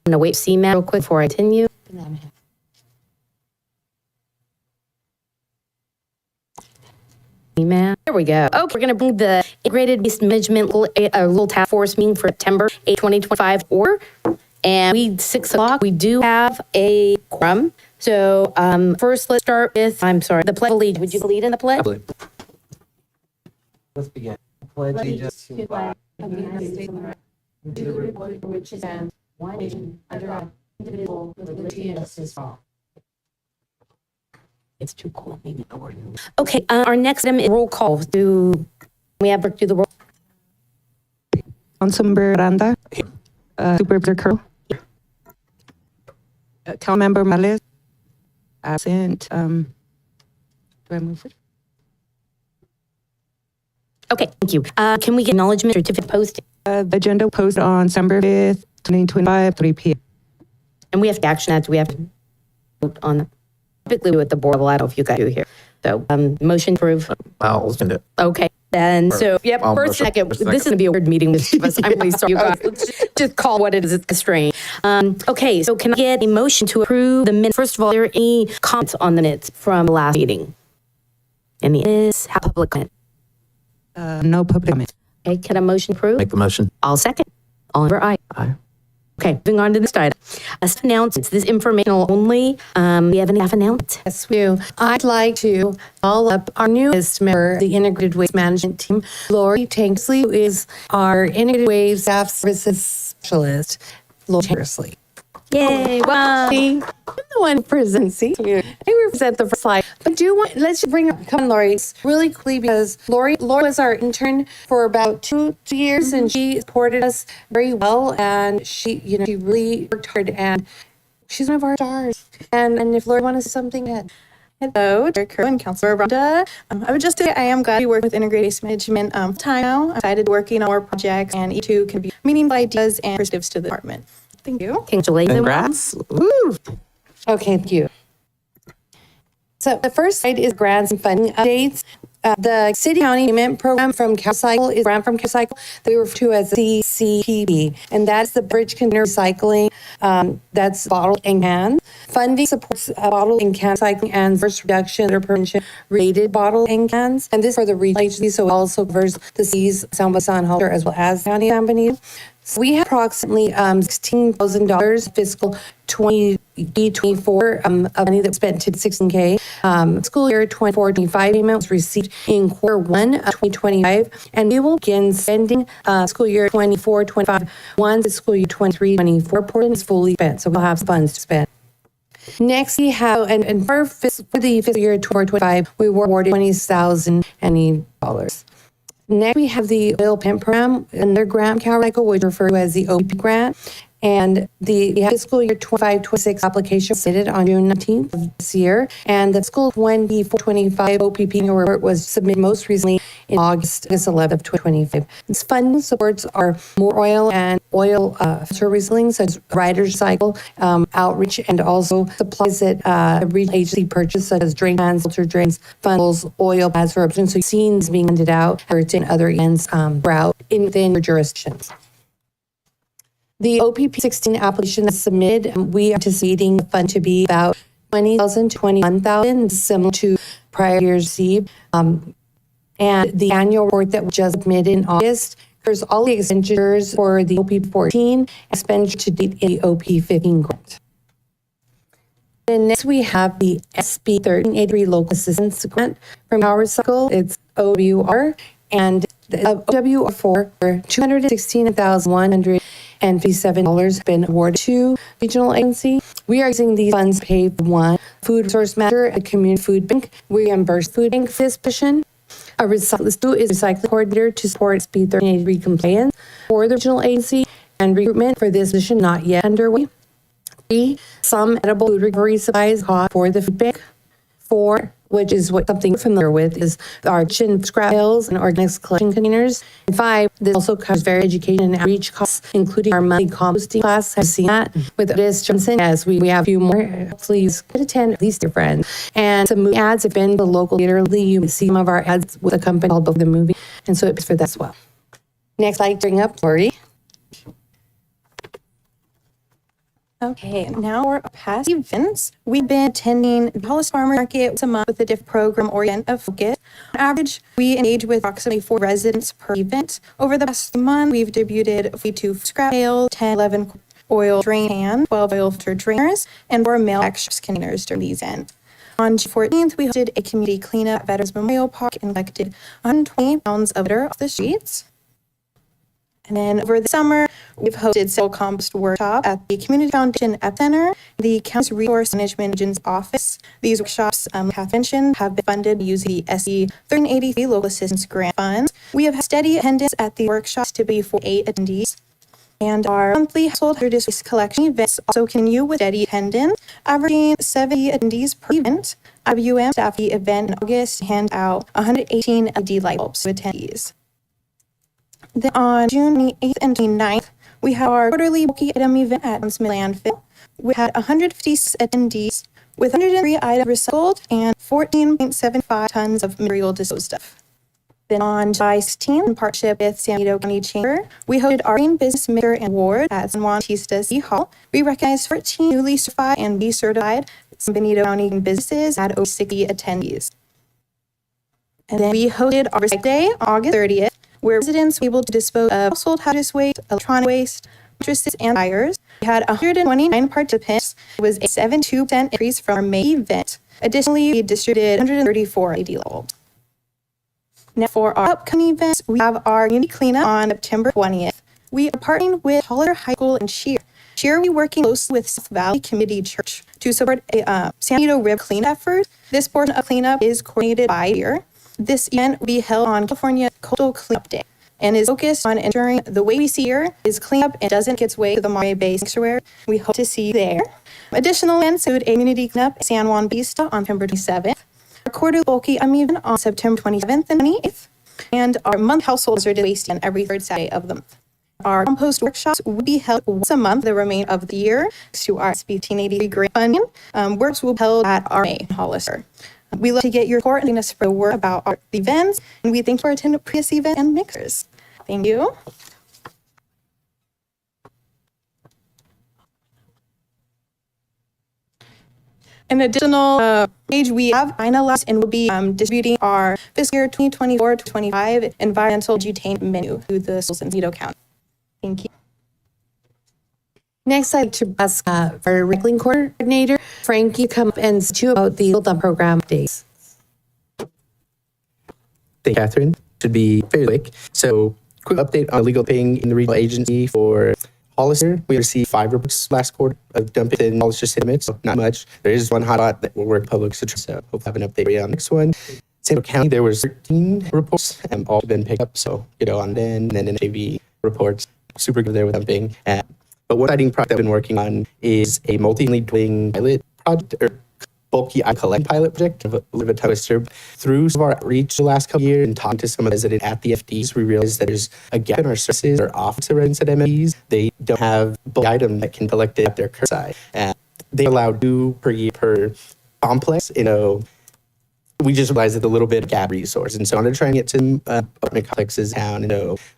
going to wait to see Matt real quick before I continue. There we go. Okay, we're going to bring the Integrated Waste Management little task force meeting for September 8, 2025 order. And 6 o'clock, we do have a quorum. So first, let's start with, I'm sorry, the Pledge of Allegiance. Would you lead in the pledge? Let's begin. Pledge allegiance to the flag of the United States of America, to the republic for which it stands, one nation, under God, indivisible, with liberty and justice for all. It's too cold. Maybe. Okay, our next item is roll call. Do we have to do the roll? Councilmember Aranda, Supervisor Curl, Councilmember Males, absent. Do I move it? Okay, thank you. Can we get acknowledgement certificate posted? The agenda posted on December 5th, 2025, 3 p.m. And we have to action that. We have to vote on that. Typically with the board level. I don't know if you guys do here. So motion to approve. I'll send it. Okay. Then so yep. First second. This is gonna be a weird meeting with us. I'm really sorry, you guys. Let's just call what it is. It's constrained. Okay. So can I get a motion to approve the minutes? First of all, are there any comments on the minutes from the last meeting? Any is public comment? No public comment. Okay. Can a motion approve? Make the motion. I'll second. All in favor, aye. Aye. Okay, moving on to this item. Announcements. This is informational only. We have any announcements? Yes, we do. I'd like to call up our newest member, of the Integrated Waste Management Team, Lori Tanksley, who is our Integrated Waste Staff Services Specialist. Lori Tanksley. Yay! Wow. I'm the one presenting. I represent the first slide, but let's bring up, come on, Lori, really quickly, because Lori was our intern for about two years, and she supported us very well, and she really worked hard, and she's one of our stars. And if Lori wants something, ahead. Hello, Director Kerr and Councilor Rhonda. I would just say I am glad to be working with Integrated Waste Management time now. I'm excited working on more projects, and each two can be meaningful ideas and perspectives to the department. Thank you. Congratulations. Congrats. Woo. Okay, thank you. So the first slide is grants and funding updates. The City County Payment Program from CalCycle is a grant from CalCycle that we refer to as the CCPB, and that's the bridge container recycling. That's bottle and can. Funding supports bottle and can recycling and first reduction or prevention related bottle and cans. And this for the regional agency, so it also covers the cities, San Juan, Halter, as well as County San Benito. So we have approximately $16,000 fiscal 2024 of money that was spent to $16K. School year 24-25 payment was received in Q1 of 2025, and we will begin spending school year 24-25 once the school year 23-24 portion is fully spent. So we'll have funds to spend. Next, we have, and for the fiscal year 24-25, we were awarded $20,000. Next, we have the oil pump program, another grant CalCycle, which is referred to as the OP grant. And the fiscal year 25-26 application was submitted on June 19th of this year. And the fiscal 24-25 OPP report was submitted most recently in August 11th of 2025. This funding supports our more oil and oil filter recycling, such as rider cycle, outreach, and also supplies that the regional agency purchase, such as drain cans, filter drains, funnels, oil pads for options. So you've seen this being handed out, or it's in other ends throughout within your jurisdictions. The OPP 16 application that's submitted, we are anticipating the fund to be about $20,000 to $21,000, similar to prior years received. And the annual report that we just submitted in August covers all the expenditures for the OP 14 expenditure to date in the OP 15 grant. And next we have the SB 1383 Local Assistance Grant from CalCycle. It's OWR, and the OWR for $216,157 been awarded to regional agency. We are using these funds to pay for one food resource manager at community food bank. We reimburse food bank for this position. A recycling coordinator to support SB 1383 compliance for the regional agency, and recruitment for this position not yet underway. 3, some edible food recovery supplies cost for the food bank. 4, which is what something you're familiar with, is our kitchen scrap pails and organics collection containers. And 5, this also covers various education and outreach costs, including our monthly composting class. I've seen that with Liz Johnson, as we have a few more. Please could attend, at least your friends. And some movie ads have been the local theater. You can see some of our ads with a company called Book the Movie, and so it's for that as well. Next, I'd like to bring up Lori. Okay, now for past events. We've been attending the Hollis Farmer Market once a month with a different program or event of focus. On average, we engage with approximately 4 residents per event. Over the past month, we've debuted 42 scrap pails, 10, 11 oil drain cans, 12 oil filter drainers, and 4 mail extras containers during these events. On June 14th, we hosted a community cleanup at Veterans Memorial Park and collected 120 pounds of litter off the streets. And then over the summer, we've hosted several compost workshops at the Community Foundation Epicenter, the County's Resource Management Agent's office. These workshops, Kath mentioned, have been funded using the SE 1383 Local Assistance Grant Funds. We have had steady attendance at the workshops, typically for 8 attendees. And our monthly household hazardous waste collection events also continue with steady attendance, averaging 70 attendees per event. IWM staff the event in August hand out 118 LED light bulbs to attendees. Then on June 28th and 29th, we have our quarterly bulky item event at Huntsman Landfill. We had 156 attendees with 103 items recycled and 14.75 tons of material disposed of. Then on July 16th, in partnership with San Benito County Chamber, we hosted our Green Business Maker Award at San Juan Bautista City Hall. We recognized 14 newly certified and B-certified San Benito County businesses at over 60 attendees. And then we hosted our Recycle Day, August 30th, where residents were able to dispose of household hazardous waste, electronic waste, mattresses, and tires. We had 129 participants. It was a 72% increase from our May event. Additionally, we distributed 134 LED bulbs. Now for our upcoming events, we have our community cleanup on September 20th. We are partnering with Holler High School and Shear. Shear will be working closely with South Valley Community Church to support a San Benito River cleanup effort. This portion of cleanup is coordinated by Shear. This event will be held on California Coastal Cleanup Day and is focused on ensuring the way we see here is cleanup and doesn't get its way to the Monterey Bay Sanctuary. We hope to see you there. Additional events include a community cleanup at San Juan Bautista on September 27th, our quarterly bulky event on September 27th and 28th, and our month household hazardous waste on every third Saturday of the month. Our compost workshops will be held once a month the remainder of the year to our SB 1883 grant funding. Works will be held at our May Hollister. We love to get your report and spread the word about our events, and we thank you for attending previous event and mixers. Thank you. An additional page, we have finalized and will be distributing our fiscal year 2024-25 environmental butane menu to the schools in Benito County. Thank you. Next, I'd like to ask our recycling coordinator, Frankie, come up and speak to you about the build-up program days. Thank you, Catherine. Should be fairly quick. So, quick update on legal paying in the regional agency for Hollister. We received 5 reports last quarter of dumping in Hollister city limits, so not much. There is one hot spot that will work public, so hopefully have an update for you on the next one. San Diego County, there was 13 reports, all been picked up, so on then, and then NJV reports. Super good there with dumping. But one exciting project I've been working on is a multi-family dwelling pilot project, or bulky I collect pilot project, a little bit twister. Through some of our outreach the last couple of years and talking to some of the residents at the FDs, we realized that there's a gap in our services or office to residents at MFDs. They don't have bulk item that can be collected at their curbside. They allow 2 per year per complex, we just realized that a little bit of gap resource. And so I wanted to try and get some apartment complexes down.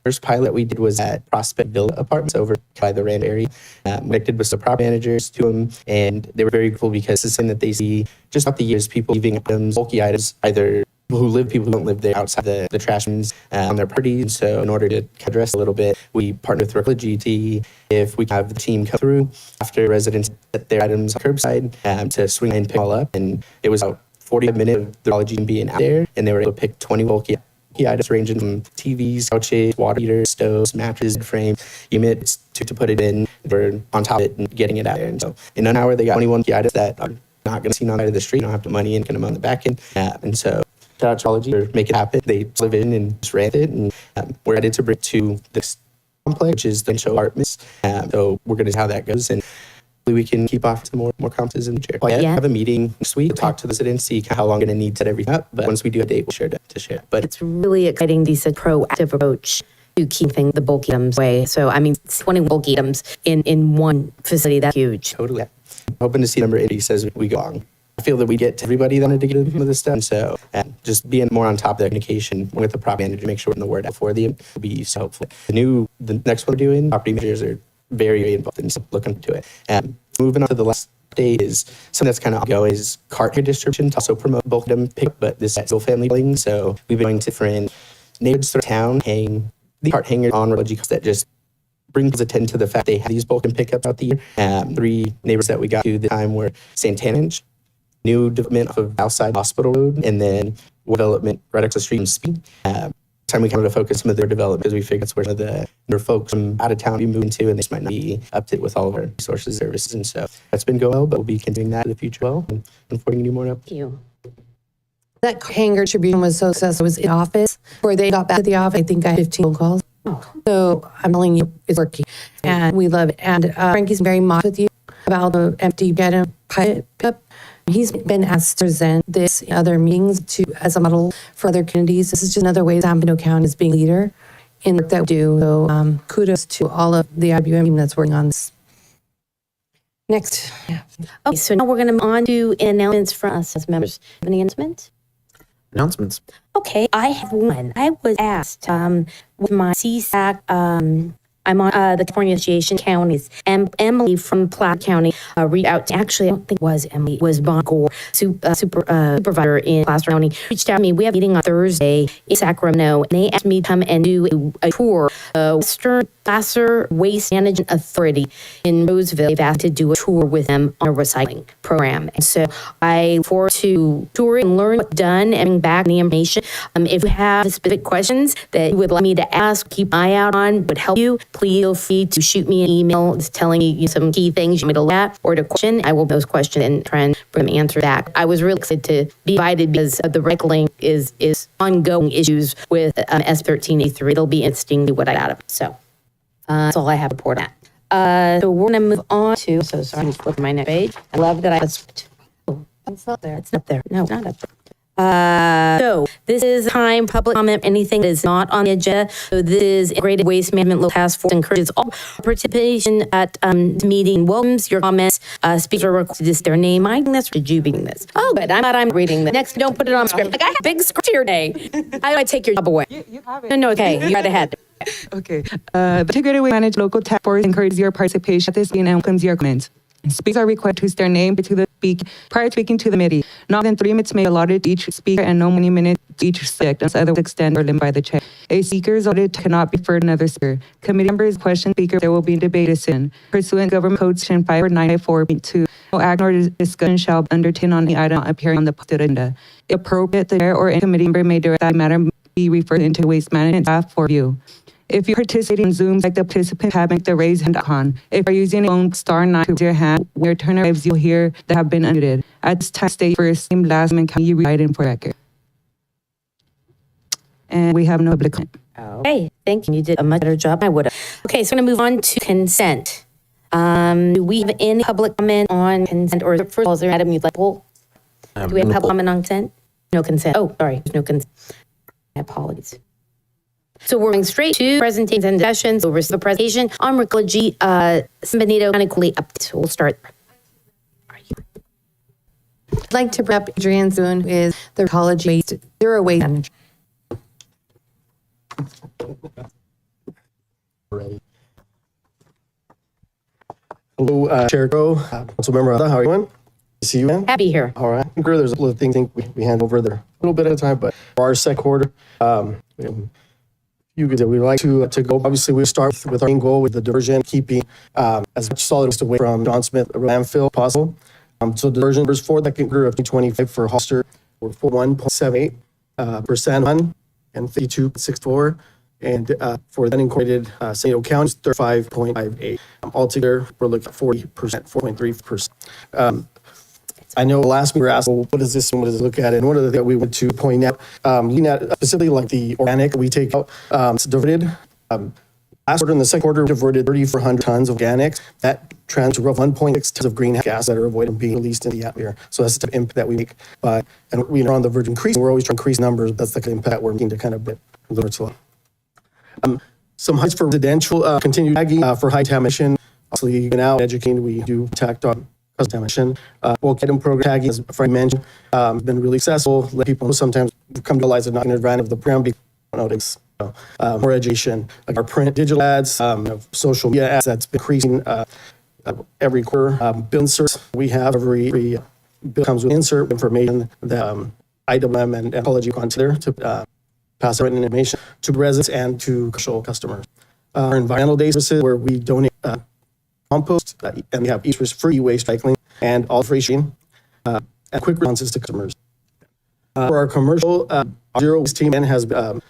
First pilot we did was at Prospect Villa Apartments over by the Rand area. Connected with some property managers to them, and they were very cool because it's something that they see just throughout the years, people leaving items, bulky items, either people who don't live there outside the trash bins on their property. And so in order to address a little bit, we partnered with GT. If we have the team come through after residents set their items on curbside to swing and pick all up. And it was about 45 minutes of the technology being out there, and they were able to pick 20 bulky items ranging from TVs, couches, water heaters, stoves, mattresses, frame, units to put it in. We're on top of it and getting it out there. And so in an hour, they got 21 items that are not going to see on the side of the street. Don't have the money and get them on the back end. And so shout out to Technology for make it happen. They live in and just ran it, and we're headed to bring to this complex, which is the show apartments. So we're going to see how that goes, and we can keep off to more conferences in the chair. I have a meeting next week to talk to the residents, see how long I'm going to need to set everything up. But once we do a date, we'll share it to share. But it's really exciting, these proactive approach to keeping the bulky items away. So, 20 bulky items in one facility, that's huge. Totally. I'm hoping to see a number of increase as we go along. I feel that we get to everybody that wanted to get some of this stuff. So just being more on top of the communication with the property manager to make sure we're in the word out for them will be so helpful. The next one we're doing, property managers are very, very involved in looking into it. Moving on to the last update is something that's kind of ongoing is cart hanger distribution to also promote bulk item pickup, but this is single family building. So we've been going to different neighborhoods throughout town, hanging the cart hangers on religious that just bring people's attention to the fact they have these bulk and pickups out the year. 3 neighbors that we got to the time were Santana, new development off of Outside Hospital Road, and then development right across the street in Speed. Time we kind of focus some of their development because we figured that's where some of the newer folks from out of town be moving to, and this might not be up to date with all of our resources, services, and so that's been going well, but we'll be continuing that in the future well and informing you more up. Thank you. That hanger distribution was so successful. It was in office. Before they got back to the office, I think I had 15 phone calls. So I'm telling you, it's working. And we love it. And Frankie's very modest with you about the empty get and pilot pickup. He's been asked to present this in other meetings to as a model for other communities. This is just another way San Benito County is being a leader in the work that we do. So kudos to all of the IBUM team that's working on this. Next. Okay, so now we're going to move on to announcements from us as members. Any announcements? Announcements. Okay, I have one. I was asked with my CSAC, I'm on the California Association of Counties, and Emily from Platte County reached out to, actually, I don't think it was Emily, it was Bon Gore, supervisor in Placer County, reached out to me. We have a meeting on Thursday in Sacramento, and they asked me to come and do a tour of Western Placer Waste Management Authority in Roseville. They've asked to do a tour with them on a recycling program. And so I look forward to touring and learn what's done and bring back the information. If you have specific questions that you would like me to ask, keep an eye out on, would help you, please feel free to shoot me an email telling me some key things you want me to look at or to question. I will those questions and try and bring them answer back. I was really excited to be invited because the recycling is ongoing issues with S1383. It'll be interesting to see what I got out of it. So that's all I have to report on. So we're going to move on to, so sorry, I'm flipping my next page. I love that it's not there. It's not there. No, it's not up there. So this is time public comment, anything that is not on the agenda. So this is Integrated Waste Management Local Task Force encourages all participation at the meeting. Welcomes your comments. Speaker requested this their name. I think that's, did you being this? Oh, but I'm reading this. Next, don't put it on script. Like I have big script here today. I might take your job away. You have it. No, okay, you got ahead. Okay. The Integrated Waste Management Local Task Force encourages your participation at this meeting and welcomes your comments. Speakers are required to use their name to the speak prior to speaking to the committee. Not than 3 minutes may be allotted to each speaker and no many minutes to each subject unless otherwise extended or limited by the chair. A speaker's audit cannot be referred to another speaker. Committee members question speaker. There will be debate in pursuant Government Code Section 594.2. No act nor discussion shall be undertaken on the item appearing on the posted agenda. If appropriate, the chair or any committee member may direct that matter be referred into waste management staff for review. If you're participating in Zoom, like the participant have make the raise hand icon. If you're using a phone, star 9 to raise your hand. Where turn arrives, you'll hear that have been unmuted. At this time, state first name, last name, and can you read in for record. And we have no public comment. Okay, thank you. You did a much better job than I would have. Okay, so I'm going to move on to consent. Do we have any public comment on consent? Or first of all, is there an item you'd like to pull? Do we have public comment on consent? No consent. Oh, sorry, there's no consent. My apologies. So we're going straight to presentations and sessions. We'll receive a presentation on Recology, San Benito County Quality Update. We'll start. I'd like to bring up Adrienne Zoon, who is the Recology Zero Waste Manager. Hello, Chair Crow, Councilmember Ada, how are you doing? See you, man. Happy here. All right. I'm sure there's a little things we hand over there a little bit at a time, but for our second quarter, you could we like to go. Obviously, we start with our main goal with the diversion, keeping as much solid waste away from John Smith landfill as possible. So the diversion numbers for that quarter of 2025 for Hollister were 41.78% and 52.64%. And for then incorporated San Diego County, 35.58. Altogether, we're looking at 40%, 4.3%. I know last week we were asked, well, what is this and what does it look at? And one of the things that we want to point out, looking at specifically like the organic we take out, it's diverted. Last quarter and the second quarter, we diverted 3,400 tons of organics. That translates to roughly 1.6 tons of greenhouse gas that are avoided from being released in the atmosphere. So that's the type of impact that we make. And we are on the verge of increasing. We're always trying to increase numbers. That's the kind of impact we're making to kind of bring it to some heights for residential, continued tagging for high contamination. Obviously, been out educating, we do tact on contamination. Bulk item program tagging, as Frank mentioned, been really successful. Let people know sometimes come to realize they're not in advantage of the program because nowadays. More education, like our print, digital ads, social media ads that's been increasing every quarter. Bill inserts we have every bill comes with insert information that IWM and apology consider to pass written information to residents and to commercial customers. Our environmental day services where we donate compost and we have free waste recycling and all free sharing and quick responses to customers. For our commercial zero waste team and has focused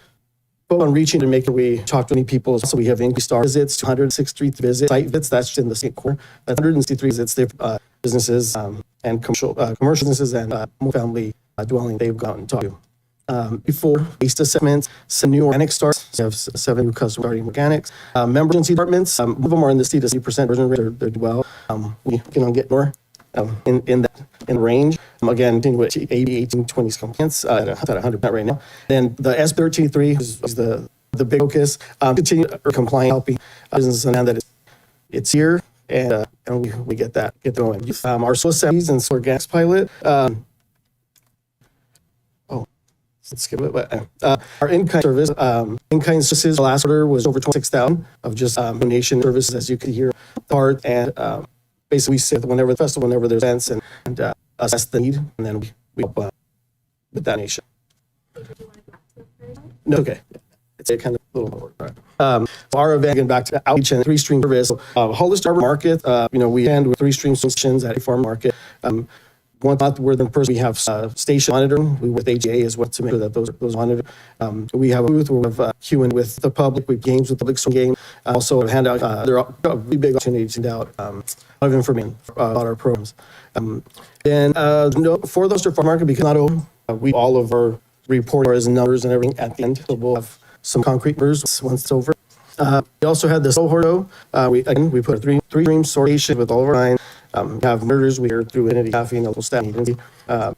on reaching and making we talk to many people. So we have increased our visits to 163 site visits. That's in the state core. That's 163 visits. They've businesses and commercial businesses and multi-family dwelling they've gotten to talk to. Before waste assessments, some new organic starts. We have 7 new customers starting organics. Member agency departments, some of them are in the C% version rate. They're well. We can get more in range. Again, with 80, 18, 20s compliance at 100% right now. Then the S13.3 is the big focus. Continue compliant, helping businesses understand that it's here and we get going. Our soil 70s and organics pilot. Let's skip it. Our in-kind service, in-kind services last quarter was over 26,000 of just donation services, as you could hear. Part and basically we sit whenever the festival, whenever there's events, and assess the need, and then we help with that donation. No, okay. It's a kind of little more. Right. Our event, again, back to outreach and 3-stream service. Hollis Harbor Market, we end with 3-stream stations at a farm market. One month we're the person we have station monitoring. We work with AGA as well to make sure that those monitored. We have a booth where we have Q&A with the public. We have games with the public, some game. Also hand out. There are really big opportunities to hand out a lot of information about our programs. Then for the Farm Market, because not open, we all of our reports and numbers and everything at the end. So we'll have some concrete numbers once it's over. We also had the Soho. We put a 3-stream sortation with all of our 9. We have murders. We are through entity staffing and local staff agency.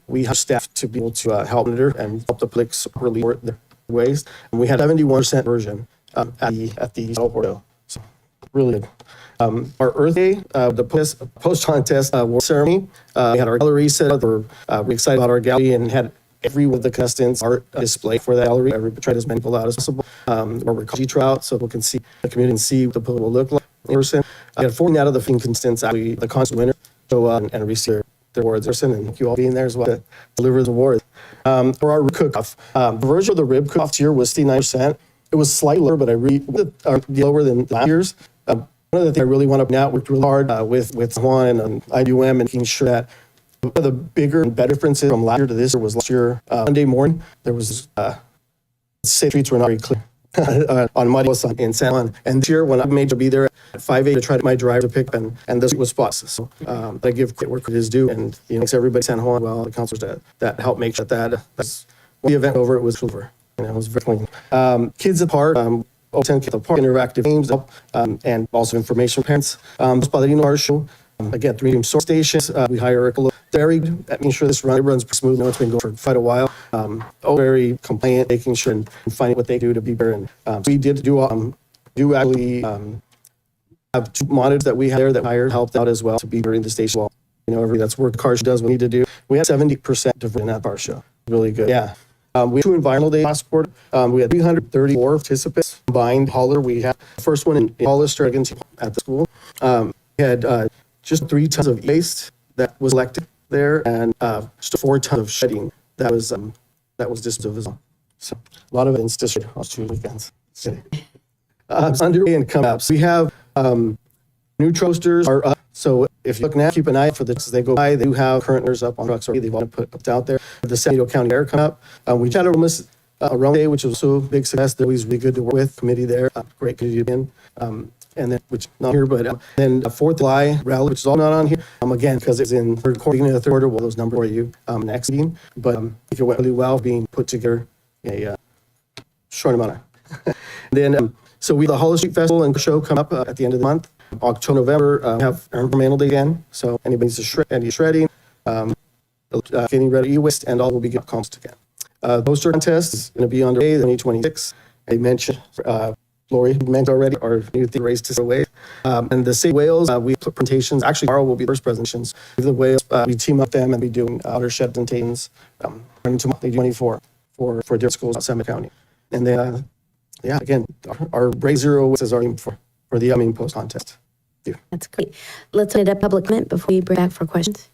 We have staff to be able to help monitor and help the public report their waste. And we had 71% version at the Soho. So really good. Our Earth Day, the post contest award ceremony. We had our gallery set up. We're excited about our gallery and had every one of the contestants art display for the gallery. We tried as many people out as possible. Where we're calling trout so people can see the community and see what the pool will look like in person. We had 14 out of the 15 contestants actually the contest winner show and receive their awards in person, and thank you all being there as well to deliver the awards. For our rib cook-off, the version of the rib cook-off this year was 69%. It was slightly lower, but lower than last year's. One of the things I really want to point out, worked really hard with Juan and IUM and making sure that one of the bigger and better differences from last year to this year was last year, Monday morning, there was, streets were not very clear on muddy in San Juan. And this year, when I made to be there at 5 a.m. to try to my drive to pick up, and this was spots. So I give great work his due, and thanks everybody in San Juan, well, the counselors that helped make sure that's when the event over, it was over. It was very clean. Kids at Park, 10 kids at the park, interactive games, and also information for parents. Padrino Art Show, again, 3-stream source stations. We hire a very making sure this runs smooth. I know it's been going for quite a while. Very compliant, making sure and finding what they do to be better. And we did do actually have 2 monitors that we had there that hired helped out as well to be during the station wall. Everybody that's worked car show does what we need to do. We had 70% diversion in that car show. Really good. Yeah. We had 2 environmental days last quarter. We had 334 participants combined. Holler, we had the first one in Hollister against at the school. We had just 3 tons of waste that was collected there, and just 4 tons of shedding that was disposed of. So a lot of events district on 2 weekends. Underway and come up. So we have new toasters are up. So if you look now, keep an eye out for this as they go by. They do have current orders up on trucks already. They've all put out there. The San Benito County Air come up. We had a run day, which was also a big success. They're always really good to work with. Committee there, great committee to be in. And then, which not here, but then the 4th of July rally, which is all not on here. Again, because it's in third quarter, beginning of the third quarter, well, those numbers for you next meeting. But if it went really well, being put together a short amount of. Then, so we the Hollis Street Festival and show come up at the end of the month. October, November, have environmental day again. So anybody needs to shredding, getting rid of e-waste, and all will be get compost again. Poster contest is going to be underway in 2026. I mentioned. Lori mentioned already our new thing, Race to Zero Waste. And the State Wales, we put presentations. Actually, tomorrow will be the first presentations. The Wales, we team up them and be doing outer shed presentations into 2024 for different schools in Summit County. And then, again, our Race Zero Waste is our aim for the upcoming post contest. That's great. Let's open it up public comment before we bring back for questions.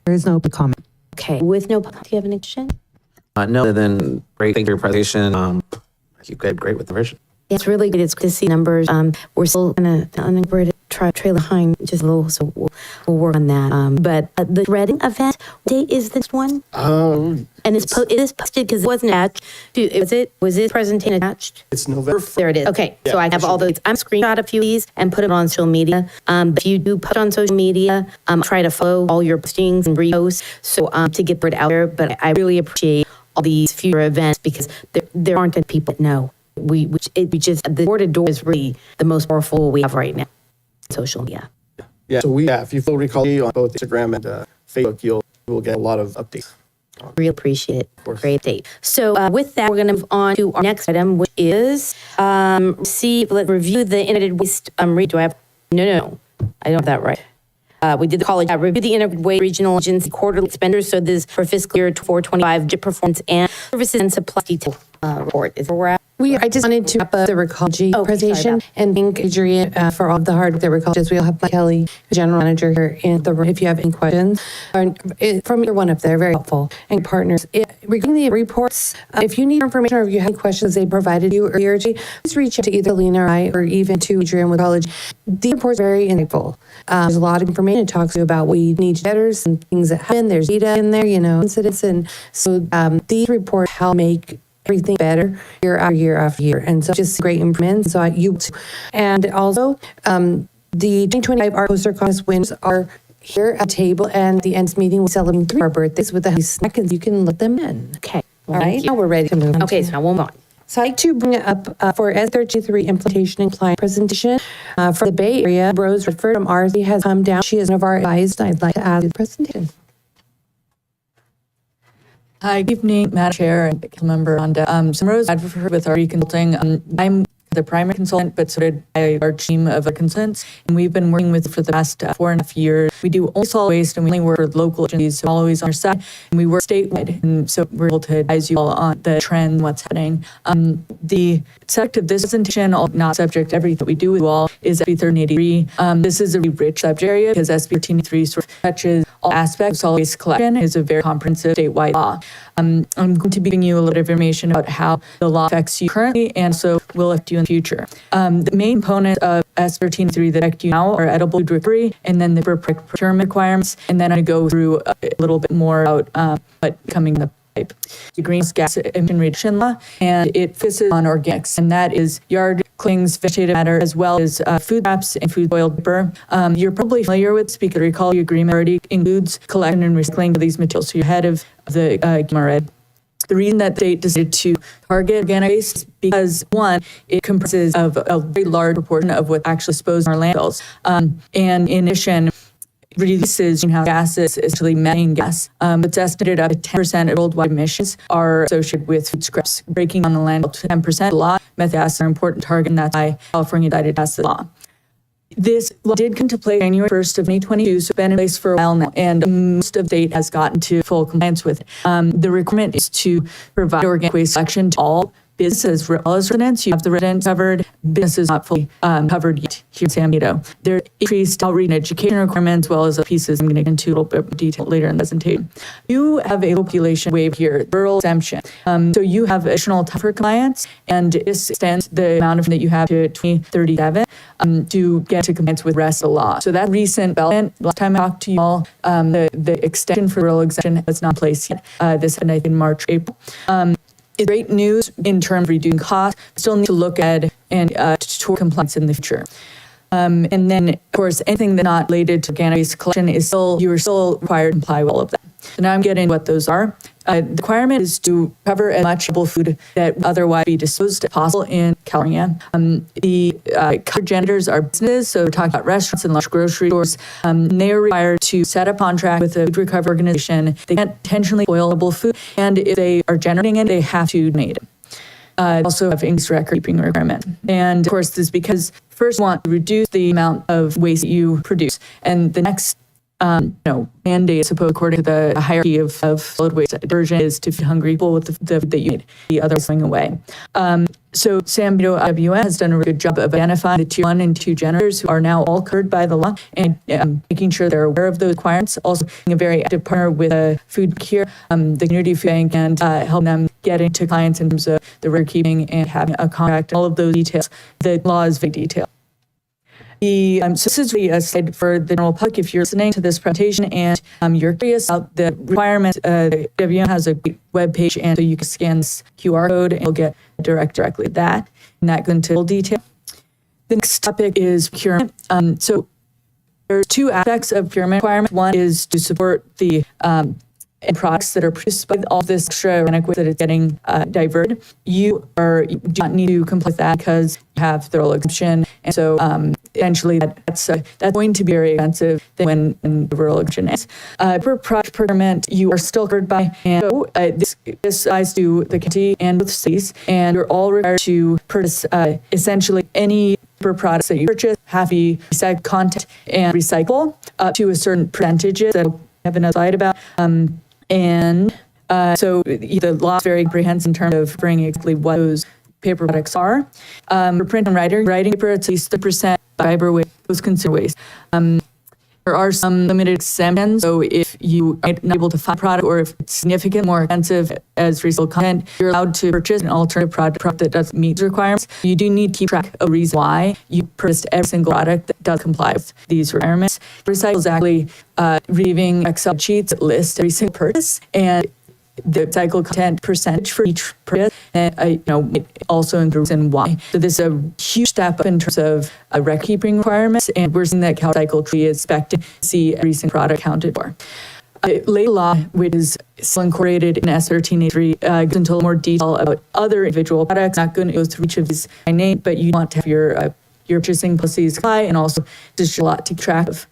There is no public comment. Okay, with no, do you have any question? No, then great. Thank you for your presentation. You did great with the version. It's really good. It's good to see numbers. We're still kind of unincorporated trail behind just a little, so we'll work on that. But the shredding event, what date is this one? And it is posted because it wasn't attached. Was it presentation attached? It's November. There it is. Okay, so I have all those. I'm screenshot a few of these and put it on social media. But if you do put it on social media, try to follow all your postings and reposts so to get the word out there. But I really appreciate all these future events because there aren't enough people that know. The door to door is really the most powerful we have right now. Social media. Yeah. So if you will recall me on both Instagram and Facebook, you will get a lot of updates. Really appreciate it. Great date. So with that, we're going to move on to our next item, which is review the integrated waste. Do I have? No. I don't have that right. We did the college review the integrated waste regional agency quarterly expenditures. So this is for fiscal year 425 JIT performance and services and supply detail report. Is where we're at. I just wanted to wrap up the Recology presentation and thank Adrian for all of the hard work that Recology. We'll have Mike Kelly, the general manager, here in the room if you have any questions. From your one up there, very helpful. And partners. Regarding the reports, if you need information or if you have any questions they provided you earlier, please reach out to either Lena or I or even to Adrian with College. The report's very insightful. There's a lot of information. It talks about what you need betters and things that happen. There's data in there, incidents. And so these reports help make everything better year after year after year. And so just great improvements. And also the 2025 Art Poster Contest winners are here at the table and the ends meeting we're celebrating 3 of our birthdays with a snack and you can let them in. Okay. All right. Now we're ready to move on. Okay, so now we'll move on. So I'd like to bring it up for S33 implementation and client presentation for the Bay Area. Rose Redford from RC has come down. She is one of our advised. I'd like to ask the presentation. Hi, good evening, Madam Chair and member Rhonda. So I'm Rose Advocate with RE Consulting. I'm the primary consultant, but so did our team of consultants. And we've been working with for the past 4.5 years. We do only solid waste and we only work with local agencies, so always on our side. And we work statewide. And so we're able to advise you all on the trend, what's happening. The subject of this presentation, not subject to everything that we do with you all, is SB 1383. This is a really rich subject area because SB 1383 sort of touches all aspects of solid waste collection. It is a very comprehensive statewide law. I'm going to be giving you a little bit of information about how the law affects you currently and so will affect you in the future. The main components of S13.3 that affect you now are edible food recovery and then the procurement requirements. And then I'm going to go through a little bit more about what coming in the pipe. The greenhouse gas emission reduction law, and it focuses on organics, and that is yard clippings, vegetative matter, as well as food scraps and food oil paper. You're probably familiar with this because recall the agreement already includes collection and recycling of these materials. So you're ahead of the game already. The reason that they decided to target organic waste is because, one, it comprises of a very large proportion of what's actually disposed in our landfills. And in addition, releases greenhouse gases, especially methane gas. It's estimated up to 10% of worldwide emissions are associated with food scraps, breaking on the landfill to 10%. A lot methane gas are an important target, and that's why California decided to pass the law. This law did come into play January 1st of 2022, so it's been in place for a while now, and most of the state has gotten to full compliance with it. The requirement is to provide organic waste collection to all businesses as well as residents. You have the residents covered, businesses not fully covered yet here in San Benito. There are increased outreach and education requirements, as well as the pieces I'm going to get into a little bit more detail later in the presentation. You have a population waiver here, rural exemption. So you have additional time for compliance, and this extends the amount of that you have to 2037 to get to compliance with the rest of the law. So that recent development, last time I talked to you all, the extension for rural exemption was not in place yet. This happened, I think, in March, April. It's great news in terms of reducing costs. Still need to look at and toward compliance in the future. And then, of course, anything that's not related to organic waste collection you are still required to comply with all of that. So now I'm getting what those are. The requirement is to cover as much edible food that would otherwise be disposed as possible in California. The covered janitors are businesses, so we're talking about restaurants and large grocery stores. They are required to set up contract with a food recovery organization. They can't intentionally spoilable food, and if they are generating it, they have to donate it. Also have increased record keeping requirement. And of course, this is because first you want to reduce the amount of waste that you produce. And the next mandate, suppose according to the hierarchy of solid waste diversion is to feed hungry people with the food that you need, the other going away. So San Benito WM has done a really good job of identifying the tier 1 and 2 generators who are now all covered by the law and making sure they're aware of those requirements. Also being a very active partner with Food Cure, the community food bank, and helping them get into clients in terms of the record keeping and having a contract, all of those details. The law is very detailed. So this is really a slide for the general public. If you're listening to this presentation and you're curious about the requirements, WM has a web page, and so you can scan this QR code and you'll get directly to that. And that goes into full detail. The next topic is procurement. So there's two aspects of procurement requirement. One is to support the products that are produced by all this extra organic waste that is getting diverted. You do not need to comply with that because you have the role exemption, and so eventually that's going to be very expensive than when the rural exemption is. For product procurement, you are still covered by, and so this applies to the county and both cities, and you're all required to purchase essentially any products that you purchase have to be recycled content and recycle up to a certain percentages that I have another slide about. So the law is very comprehensive in terms of bringing exactly what those paper products are. For print and writing paper, it's at least 30% fiber waste, those consumer waste. There are some limited exemptions, so if you are not able to find a product or if it's significantly more expensive as recycled content, you're allowed to purchase an alternative product that doesn't meet the requirements. You do need to keep track of the reason why you purchased every single product that does comply with these requirements. Recycle is actually receiving Excel sheets that list every single purchase and the recycled content percentage for each purchase, and it also includes in why. So this is a huge step up in terms of record keeping requirements, and we're seeing that CalRecycle Tree is expecting to see every single product accounted for. Labor law, which is still incorporated in S1383, goes into a little more detail about other individual products. Not going to go through each of these by name, but you want to have your purchasing policies apply, and also there's a lot to keep track of,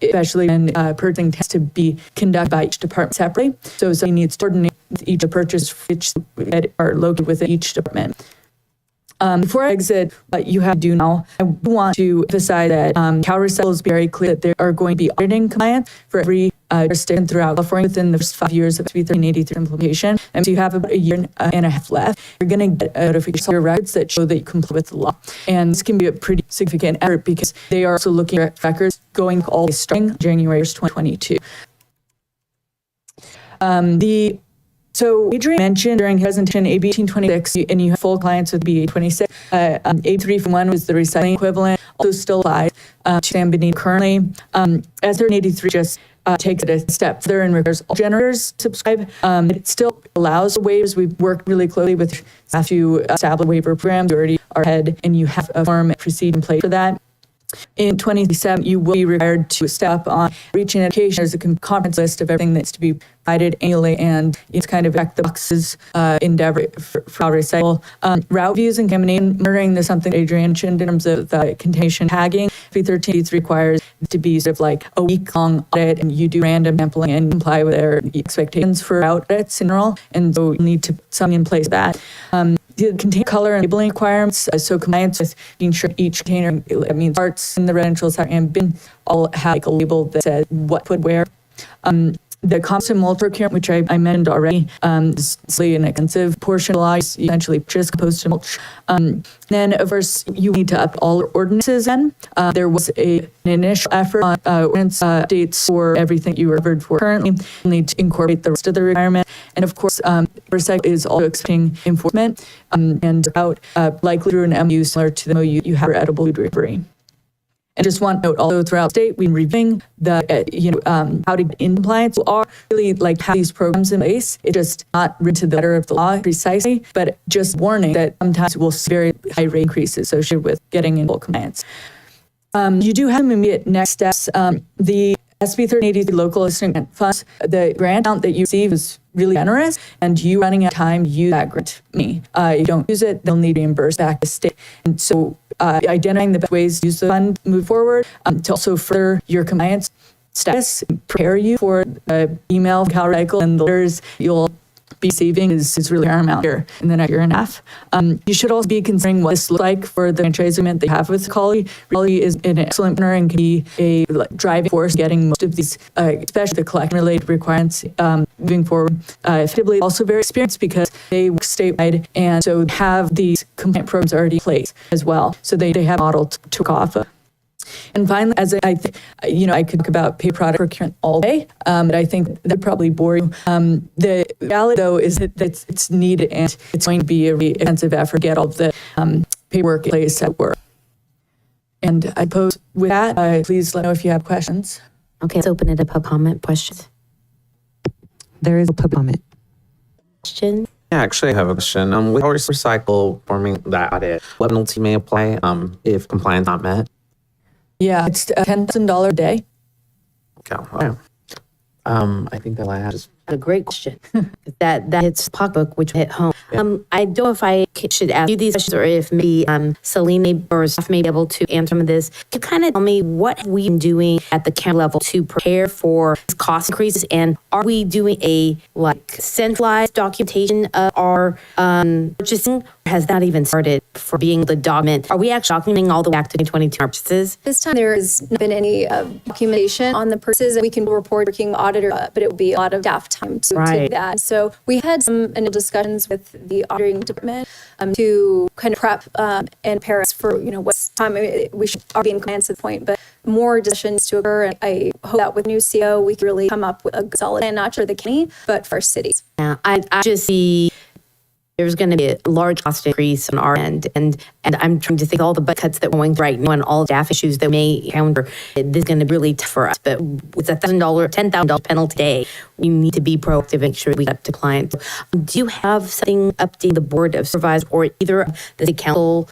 especially when purchasing tends to be conducted by each department separately. So you need to coordinate with each purchase which are located within each department. Before I exit what you have to do now, I want to emphasize that CalRecycle is very clear that they are going to be auditing compliance for every jurisdiction throughout California within the first 5 years of SB 1383 implementation. And so you have about a year and a half left. You're going to get a notification of your records that show that you comply with the law. And this can be a pretty significant effort because they are also looking at records going all the way starting January 2022. So Adrian mentioned during his presentation AB 1826, and you have full compliance with AB 26. AB 341 was the recycling equivalent, also still applies to San Benito currently. As 1383 just takes it a step further and requires all generators subscribe. It still allows waivers. We've worked really closely with staff to establish a waiver program. You already are ahead, and you have a form and procedure in place for that. In 2027, you will be required to step on reaching education. There's a comprehensive list of everything that's to be provided annually, and it's kind of check the boxes endeavor for recycle. Route views and contamination monitoring is something Adrian mentioned in terms of the contamination tagging. AB1383 requires it to be sort of like a week-long audit, and you do random sampling and comply with their expectations for route audits in general, and so you need to put something in place for that. The container color and labeling requirements, so compliance with being sure each container, that means parts in the residential sector and bin, all have like a label that says what put where. The composite mulch procurement, which I mentioned already, is an extensive portion of the law. You essentially purchase composite mulch. Then, of course, you need to up all ordinances then. There was an initial effort on ordinance dates for everything you were covered for currently. You need to incorporate the rest of the requirement. And of course, recycle is also expecting enforcement and out likely through an MU similar to the MOU you have for edible food recovery. And just want to note, although throughout the state, we've been reviewing the, how to get in compliance. We are really like have these programs in place. It's just not written to the letter of the law precisely, but just warning that sometimes we'll see very high rate increases associated with getting in full compliance. You do have immediate next steps. The SB 1383 local listening grant funds, the grant amount that you receive is really generous, and you running out of time to use that grant money. You don't use it, they'll need reimbursed back to the state. And so identifying the best ways to use the fund, move forward, to also further your compliance status, prepare you for the email from CalRecycle and the letters you'll be receiving is really paramount here in the next year and a half. You should also be considering what this looks like for the franchise agreement that you have with Collie. Collie is an excellent partner and can be a driving force getting most of these, especially the collection-related requirements moving forward effectively. Also very experienced because they work statewide, and so have these compliant programs already in place as well. So they have a model to work off of. And finally, as I think, I could talk about paper product procurement all day, but I think that would probably bore you. The reality, though, is that it's needed, and it's going to be a really expensive effort to get all of the paperwork in place at work. And I pose with that, please let me know if you have questions. Okay, let's open it up. Public comment questions. There is a public comment. Question. Yeah, actually, I have a question. With our recycle forming that audit, what penalty may apply if compliance not met? Yeah, it's $10,000 a day. Okay. I think that I have just A great question. that hits pocketbook, which hit home. I don't know if I should ask you these questions or if maybe Celine or staff may be able to answer some of this. Can you kind of tell me what we've been doing at the county level to prepare for cost increases, and are we doing a centralized documentation of our purchasing? Has that even started for being the document? Are we actually documenting all the way back to 2022 purchases? This time there has not been any documentation on the purchases. We can report working auditor, but it will be a lot of staff time to Right. that. So we had some initial discussions with the auditing department to kind of prep and prepare us for what's time we should be in compliance at the point, but more discussions to occur. And I hope that with new CO we can really come up with a solid plan, not for the county, but for cities. Yeah, I just see there's going to be a large cost increase on our end, and I'm trying to think all the budget cuts that we're going right now and all the staff issues that we may encounter. This is going to be really tough for us. But with a $10,000 penalty day, we need to be proactive and make sure we get up to clients. Do you have something updating the board of supervisors or either the city council?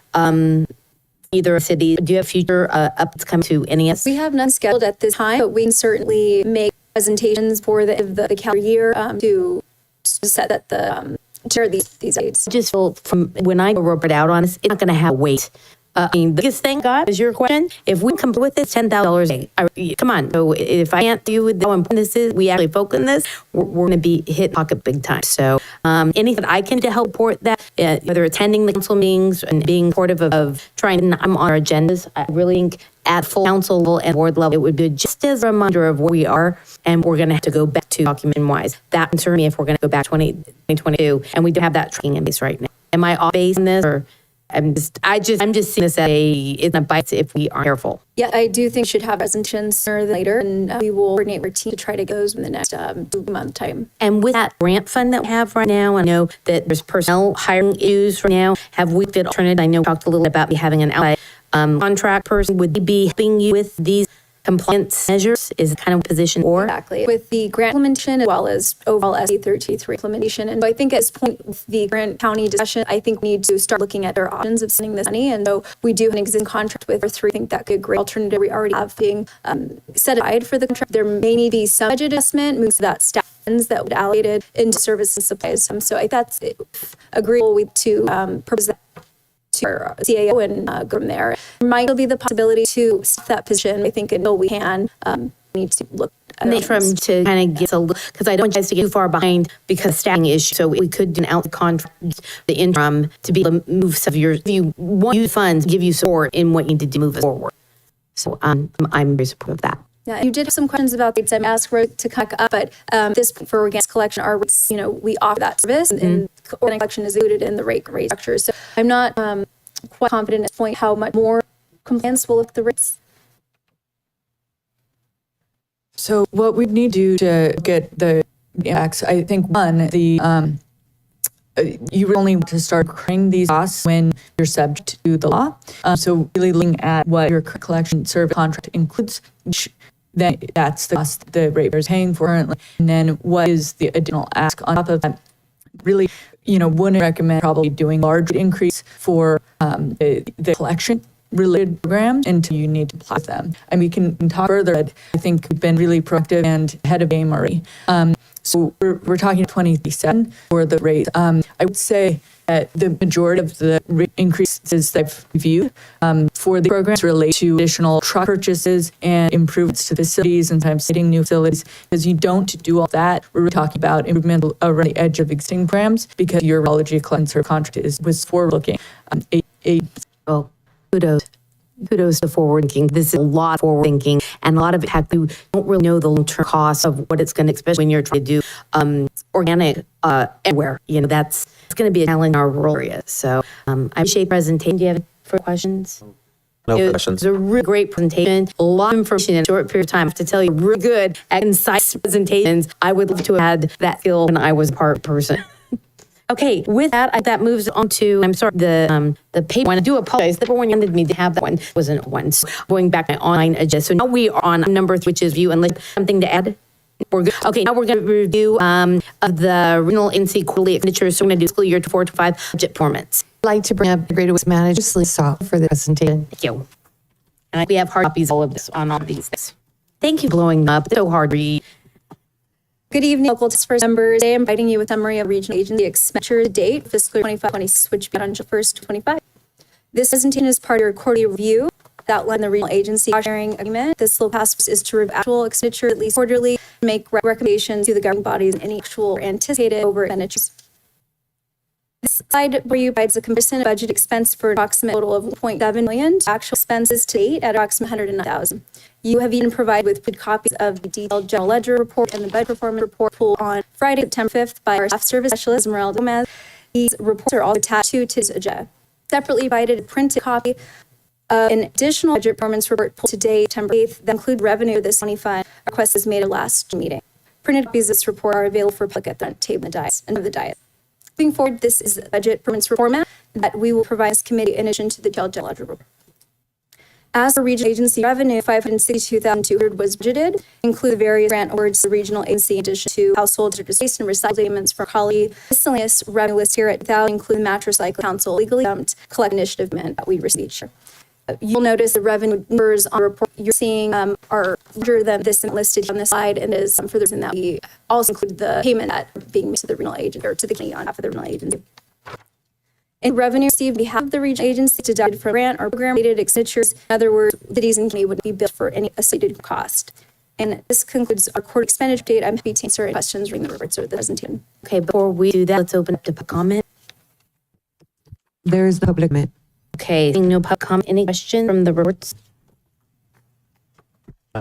Either city, do you have future updates coming to NES? We have none scheduled at this time, but we can certainly make presentations for the calendar year to set that share these dates. Just feel from when I report out on this, it's not going to have weight. The biggest thing, God, is your question. If we come with this $10,000 a day, come on. So if I can't do with how important this is, we actually focus on this, we're going to be hit pocket big time. So anything I can to help support that, whether attending the council meetings and being supportive of trying, I'm on our agendas. I really think at full council level and board level, it would be just as a reminder of where we are, and we're going to have to go back to document-wise. That concerns me if we're going to go back 2022, and we don't have that tracking in place right now. Am I off base in this, or I'm just seeing this as it's a bite if we aren't careful. Yeah, I do think we should have presentations sooner than later, and we will coordinate our team to try to get those in the next 2-month time. And with that grant fund that we have right now, I know that there's personnel hiring issues right now. Have we fit alternative? I know we talked a little bit about me having an outside contract person. Would they be helping you with these compliance measures? Is kind of position or Exactly. With the grant implementation as well as overall SB 1333 implementation. And so I think at this point, with the Grant County discussion, I think we need to start looking at our options of sending this money. And so we do have an existing contract with our three. I think that could be a great alternative. We already have being set aside for the contract. There may need to be some budget adjustment, moves to that staff funds that would allocated into service and supplies. So I think that's agreeable to propose that to our CAO and go from there. There might still be the possibility to staff that position. I think until we can, need to look at and from to kind of get a little, because I don't want you guys to get too far behind because of staffing issue. So we could do an out contract, the interim, to be able to move some of your, if you want use funds, give you support in what you need to do move forward. So I'm very supportive of that. Yeah, you did have some questions about rates. I'm asked to cut up, but this for organic collection, our rates, we offer that service, and organic collection is included in the rate structure. So I'm not quite confident at this point how much more compliance will look at the rates. So what we need to do to get the impacts, I think one, you really only want to start incurring these costs when you're subject to the law. So really looking at what your collection service contract includes, then that's the cost the ratepayer is paying for currently. And then what is the additional ask on top of that? Really, wouldn't recommend probably doing large increase for the collection related programs until you need to apply them. And we can talk further. I think we've been really proactive and ahead of game already. So we're talking 2037 for the rate. I would say that the majority of the rate increases that I've reviewed for the programs relate to additional truck purchases and improvements to facilities and sometimes citing new facilities. Because you don't do all that, we're really talking about improvement around the edge of existing programs because your radiology cleanser contract was forward-looking. Well, kudos to forward thinking. This is a lot of forward thinking, and a lot of it had to don't really know the long-term cost of what it's going to, especially when you're trying to do organic everywhere. That's it's going to be a challenge in our rural areas. So I appreciate the presentation. Do you have any further questions? No questions. It was a really great presentation. A lot of information in a short period of time. I have to tell you, really good and concise presentations. I would love to have had that skill when I was a part person. Okay, with that, that moves on to, I'm sorry, the paper one. I do apologize. The one you handed me to have that one wasn't one. So going back to my online agenda. So now we are on number 3, which is review, unless something to add. We're good. Okay, now we're going to review of the regional NC quarterly expenditures. So we're going to do fiscal year 4-5 budget performance. I'd like to bring up the Greater West Manager Lisa for the presentation. Thank you. And we have hard copies of all of this on all these things. Thank you for blowing up. It's so hard to read. Good evening, local task force members. Today I'm inviting you with a summary of regional agency expenditure to date, fiscal year 25-26, which began on July 1st, 25. This presentation is part of your quarterly review that outline the regional agency sharing agreement. This little task is to review actual expenditure at least quarterly, make recommendations to the governing bodies and any actual or anticipated over expenditures. This slide for you provides a comparison of budget expense for an approximate total of $1.7 million to actual expenses to date at approximately $109,000. You have even provided with good copies of the detailed general ledger report and the budget performance report pulled on Friday, September 5th by our staff service specialist, Esmeralda Gomez. These reports are all attached to today's agenda. Separately provided a printed copy of an additional budget performance report pulled today, September 8th, that include revenue of this 25 request is made at last meeting. Printed copies of this report are available for public at the table of the dais. Moving forward, this is the budget performance format that we will provide as committee in addition to the detailed general ledger report. As the regional agency revenue, $562,200 was budgeted, include various grant awards to the regional agency in addition to household waste and recycling payments for colleague. Miscellaneous revenue list here at $1,000 include the Mattress Recycling Council legally dumped collect initiative payment that we receive each year. You'll notice the revenue numbers on the report you're seeing are larger than this listed on this slide, and is for the reason that we also include the payment that being made to the regional agent or to the county on behalf of the regional agency. In revenue received, we have the regional agency deducted for grant or program-related expenditures. In other words, cities and county would be billed for any associated cost. And this concludes our quarter expenditure update. I'm happy to answer any questions during the reports or the presentation. Okay, before we do that, let's open up to public comment. There is the public comment. Okay, seeing no public comment. Any questions from the reports?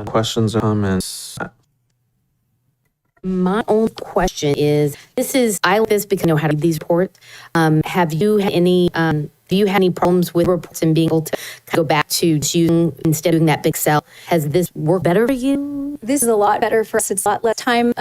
Questions or comments? My only question is, I like this because I know how to read these reports. Have you had any, do you have any problems with reports and being able to go back to just using, instead of doing that big cell? Has this worked better for you? This is a lot better for us. It's a lot less time.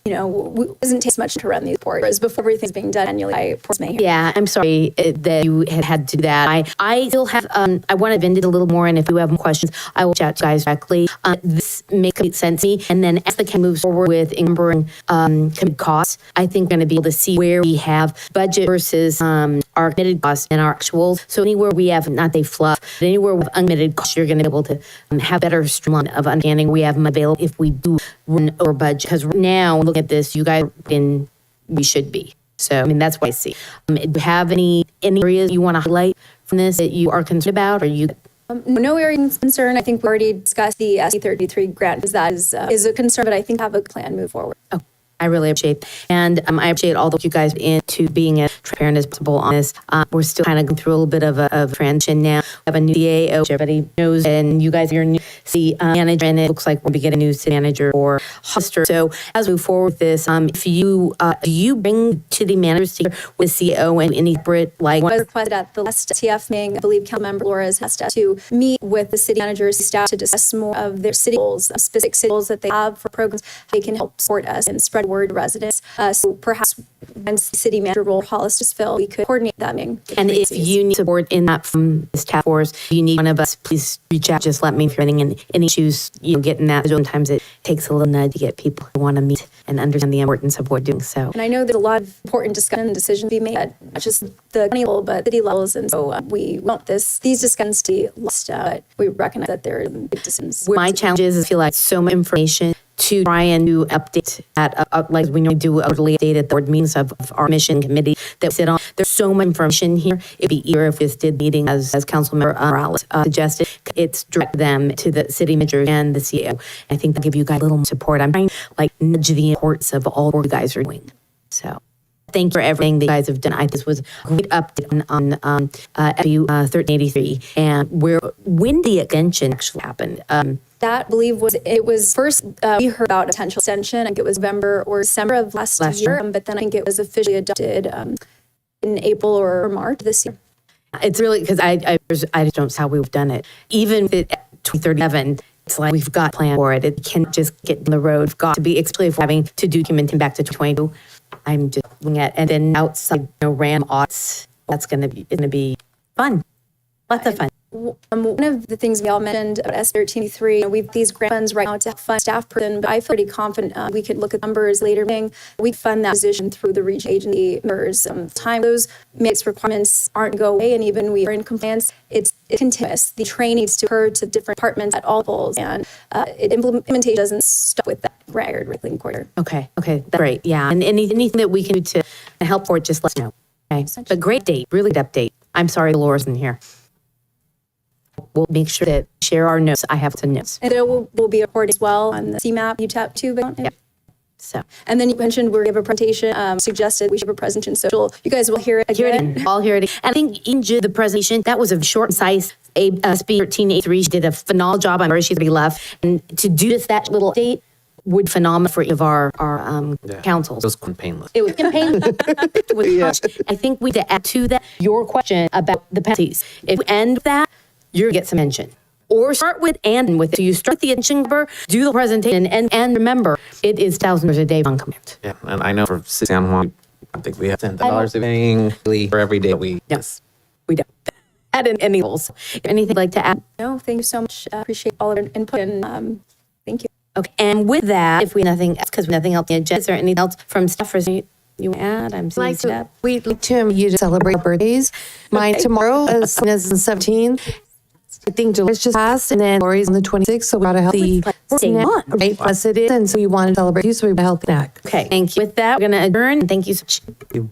It doesn't take much to run these reports. Whereas before everything's being done annually by Portsmouth. Yeah, I'm sorry that you had to do that. I still have, I want to vend it a little more, and if you have more questions, I will chat to you guys directly. This makes complete sense to me. And then as the county moves forward with encumbering committed costs, I think we're going to be able to see where we have budget versus our committed costs and our actuals. So anywhere we have, not they fluff, but anywhere with uncommitted costs, you're going to be able to have better streamline of understanding we have them available if we do run over budget. Because now, looking at this, you guys in we should be. So, I mean, that's what I see. Do you have any areas you want to highlight from this that you are concerned about, or you? No area of concern. I think we already discussed the SC33 grant, because that is a concern, but I think have a plan to move forward. Oh, I really appreciate, and I appreciate all the work you guys into being as transparent as possible on this. We're still kind of going through a little bit of a transition now. We have a new CAO, which everybody knows, and you guys are your new city manager, and it looks like we'll be getting a new city manager for Hollister. So as we move forward with this, if you do you bring city managers together with CAO and any separate like? I requested at the last TF meeting, I believe Councilmember Flores has to meet with the city managers, staff to discuss more of their city goals, specific city goals that they have for programs, how they can help support us and spread word to residents. So perhaps once the city manager role Hollis is filled, we could coordinate that meeting. And if you need support in that from this task force, you need one of us, please reach out. Just let me know if you're having any issues, getting that. Sometimes it takes a little nudge to get people who want to meet and understand the importance of what we're doing. So, and I know there's a lot of important discussion and decisions to be made at not just the county level, but city levels. And so we want these discussions to be lost, but we recognize that there are big decisions. My challenge is I feel like so much information to try and do update at, like we normally do a quarterly update at the board meetings of our mission committee that we sit on. There's so much information here. It'd be easier if we just did meeting as Councilmember Morales suggested. It's direct them to the city manager and the CEO. I think that'll give you guys a little more support. I'm trying to like nudge the importance of all what you guys are doing. So thank you for everything that you guys have done. This was a great update on FU 1383 and when the extension actually happened. That, I believe, was first, we heard about a potential extension. I think it was November or December of last year. But then I think it was officially adopted in April or March this year. It's really, because I just don't see how we've done it. Even at 2037, it's like we've got a plan for it. It can't just get on the road. We've got to be, especially if we're having to do documenting back to 2022. I'm just looking at, and then outside, RAM audits, that's going to be fun. Lots of fun. One of the things we all mentioned about S1383, we've these grant funds right now to fund staff person, but I feel pretty confident we could look at numbers later. We fund that position through the region agency members. Time those mix requirements aren't go away, and even we are in compliance, it's continuous. The training needs to occur to different departments at all levels, and implementation doesn't stop with that record written quarter. Okay, that's great. Yeah, and anything that we can do to help for it, just let us know. Okay, but great date, really good update. I'm sorry Laura's in here. We'll make sure that share our notes. I have some notes. And there will be a report as well on the CMAP UTAP too. Yep. So, and then you mentioned we're going to give a presentation, suggested we should have a presentation social. You guys will hear it again. I'll hear it. And I think in the presentation, that was a short and concise. SB 1383, she did a phenomenal job. I'm sorry she's going to be left. And to do that little update would phenomenal for each of our councils. It was painless. It was painless. I think we need to add to that your question about the penalties. If we end that, you're going to get some mention. Or start with and end with it. So you start the attention number, do the presentation, and remember, it is $1,000 a day on command. Yeah, and I know for San Juan, I think we have $10 a day for every day we. Yes, we don't. Add in any goals. Anything you'd like to add? No, thank you so much. Appreciate all of your input, and thank you. Okay, and with that, if we nothing else, because we nothing else on the agenda, is there anything else from staffers you want to add? I'm seeing Steph. We'd like to invite you to celebrate birthdays. Mine tomorrow, as soon as the 17th. I think July's just passed, and then Lori's on the 26th, so we got a healthy snack, right? Plus it is, and so we want to celebrate you, so we have a healthy snack. Okay, thank you. With that, we're going to adjourn. Thank you so much.